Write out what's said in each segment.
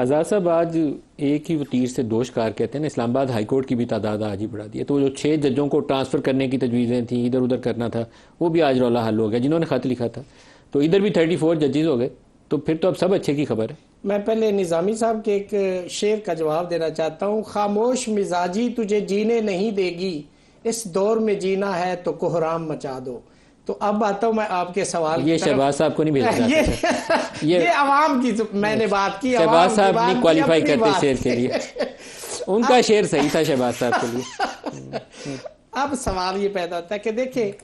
आज़ाद साहब, आज एक ही तीर से दो शिकार कहते हैं ना, इस्लामाबाद हाई कोर्ट की भी तादाद आज ही बढ़ा दी है। तो जो 6 जजों को ट्रांसफ़र करने की तजवीज़ें थी, इधर उधर करना था, वो भी आज रौला हल हो गया, जिन्होंने खत लिखा था। तो इधर भी 34 जजेस हो गए, तो फिर तो अब सब अच्छे की खबर है। मैं पहले निज़ामी साहब के एक शेर का जवाब देना चाहता हूँ। खामोश मिजाजी तुझे जीने नहीं देगी, इस दौर में जीना है तो कोहराम मचा दो। तो अब आता हूँ मैं आपके सवाल ये शहबाज साहब को नहीं भेजा जाता था। ये आवाम की मैंने बात की, शहबाज साहब नहीं क्वालिफाई करते शेर के लिए। उनका शेर सही था शहबाज साहब के लिए। अब सवाल ये पैदा होता है कि देखिए,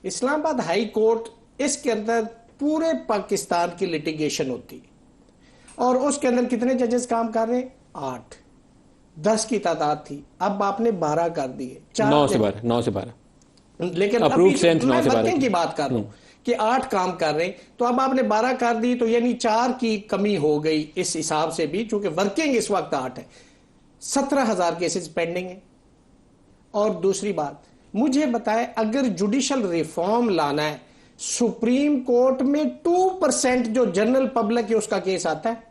इस्लामाबाद हाई कोर्ट, इसके अंदर पूरे पाकिस्तान की लिटिगेशन होती और उसके अंदर कितने जजेस काम कर रहे हैं? 8, 10 की तादाद थी, अब आपने 12 कर दिए। 9 से 12। लेकिन अप्रूव स्ट्रेंथ 9 से 12 की बात कर रहा हूं कि 8 काम कर रहे हैं, तो अब आपने 12 कर दी, तो यानी 4 की कमी हो गई इस हिसाब से भी, चूंकि वर्किंग इस वक्त 8 है। 17,000 केसेस पेंडिंग है। और दूसरी बात, मुझे बताएं, अगर जुडिशल रिफॉर्म लाना है, सुप्रीम कोर्ट में 2% जो जनरल पब्लिक है उसका केस आता है।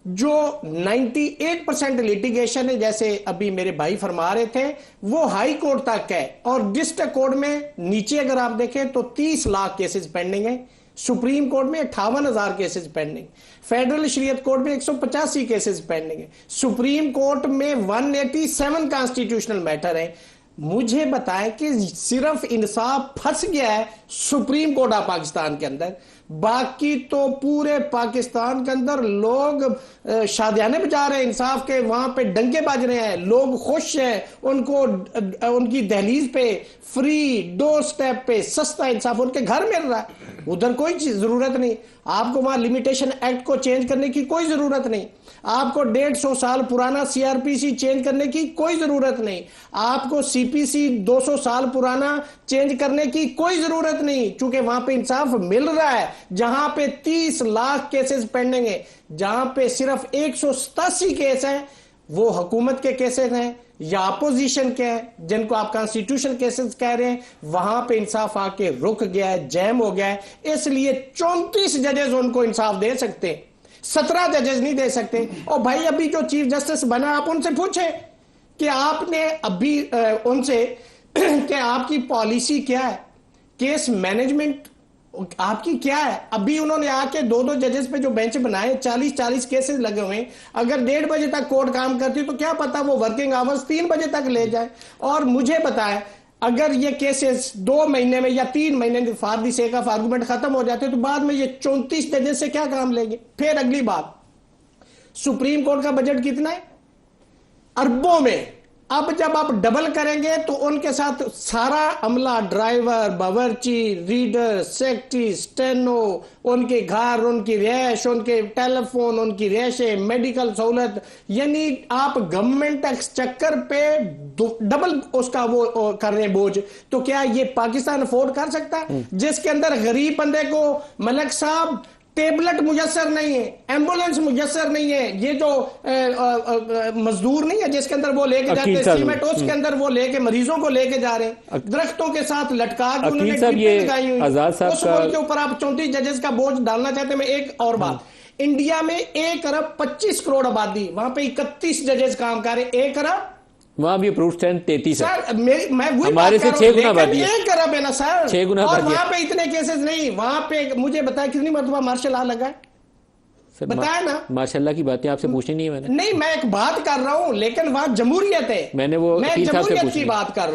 जो 98% लिटिगेशन है, जैसे अभी मेरे भाई फरमा रहे थे, वो हाई कोर्ट तक है। और डिस्ट्रिक्ट कोर्ट में नीचे अगर आप देखें तो 30 लाख केसेस पेंडिंग है। सुप्रीम कोर्ट में 58,000 केसेस पेंडिंग, फेडरल शरीयत कोर्ट में 185 केसेस पेंडिंग है, सुप्रीम कोर्ट में 187 कॉन्स्टिट्यूशनल मैटर है। मुझे बताएं कि सिर्फ इंसाफ फंस गया है सुप्रीम कोर्ट ऑफ पाकिस्तान के अंदर, बाकी तो पूरे पाकिस्तान के अंदर लोग शादियाने बजा रहे हैं इंसाफ के, वहां पे डंके बज रहे हैं, लोग खुश हैं, उनको उनकी दहलीज पे फ्री डोर स्टेप पे सस्ता इंसाफ उनके घर मिल रहा है। उधर कोई जरूरत नहीं, आपको वहां लिमिटेशन एक्ट को चेंज करने की कोई जरूरत नहीं, आपको 150 साल पुराना सीआरपीसी चेंज करने की कोई जरूरत नहीं, आपको सीपीसी 200 साल पुराना चेंज करने की कोई जरूरत नहीं, चूंकि वहां पे इंसाफ मिल रहा है। जहां पे 30 लाख केसेस पेंडिंग है, जहां पे सिर्फ 187 केस हैं, वो हुकूमत के केसेस हैं या अपोजिशन के हैं, जिनको आप कॉन्स्टिट्यूशन केसेस कह रहे हैं, वहां पे इंसाफ आके रुक गया है, जैम हो गया है। इसलिए 34 जजेस उनको इंसाफ दे सकते हैं, 17 जजेस नहीं दे सकते। और भाई, अभी जो चीफ जस्टिस बना, आप उनसे पूछे कि आपने अभी उनसे कि आपकी पॉलिसी क्या है, केस मैनेजमेंट आपकी क्या है। अभी उन्होंने आके 2-2 जजेस पे जो बेंच बनाए, 40-40 केसेस लगे हुए हैं। अगर 1:30 बजे तक कोर्ट काम करती तो क्या पता वो वर्किंग आवर्स 3 बजे तक ले जाए। और मुझे बताएं, अगर ये केसेस 2 महीने में या 3 महीने में for the sake of argument खत्म हो जाते तो बाद में ये 34 जजेस से क्या काम लेंगे। फिर अगली बात, सुप्रीम कोर्ट का बजट कितना है? अरबों में। अब जब आप डबल करेंगे तो उनके साथ सारा अमला, ड्राइवर, बावर्ची, रीडर, सेक्रेटरी, स्टेनो, उनके घर, उनकी रैश, उनके टेलीफोन, उनकी रैशें, मेडिकल सहूलत, यानी आप गवर्नमेंट एक्सचेकर पे डबल उसका वो कर रहे हैं बोझ। तो क्या ये पाकिस्तान अफोर्ड कर सकता है, जिसके अंदर गरीब बंदे को मलक साहब टेबलेट मुयसर नहीं है, एम्बुलेंस मुयसर नहीं है, ये जो मजदूर नहीं है जिसके अंदर वो लेके जाते हैं सीमेंट, उसके अंदर वो लेके मरीजों को लेके जा रहे हैं, दरख्तों के साथ लटका के उन्होंने लगाई हुई, उसके ऊपर आप 34 जजेस का बोझ डालना चाहते हैं। मैं एक और बात, इंडिया में 1 अरब 25 करोड़ आबादी, वहां पे 31 जजेस काम कर रहे हैं। 1 अरब, वहां भी अप्रूव स्ट्रेंथ 33 है। मैं हमारे से 6 गुना आबादी है। 1 अरब है ना सर, 6 गुना और वहां पे इतने केसेस नहीं। वहां पे मुझे बताया कितनी मरतबा मार्शल लॉ लगा है, बताया ना। माशाल्लाह की बातें आपसे पूछनी नहीं है मैंने। नहीं, मैं एक बात कर रहा हूं, लेकिन वहां जमहूरियत है, मैंने वो मैं जमहूरियत की बात कर रहा हूं।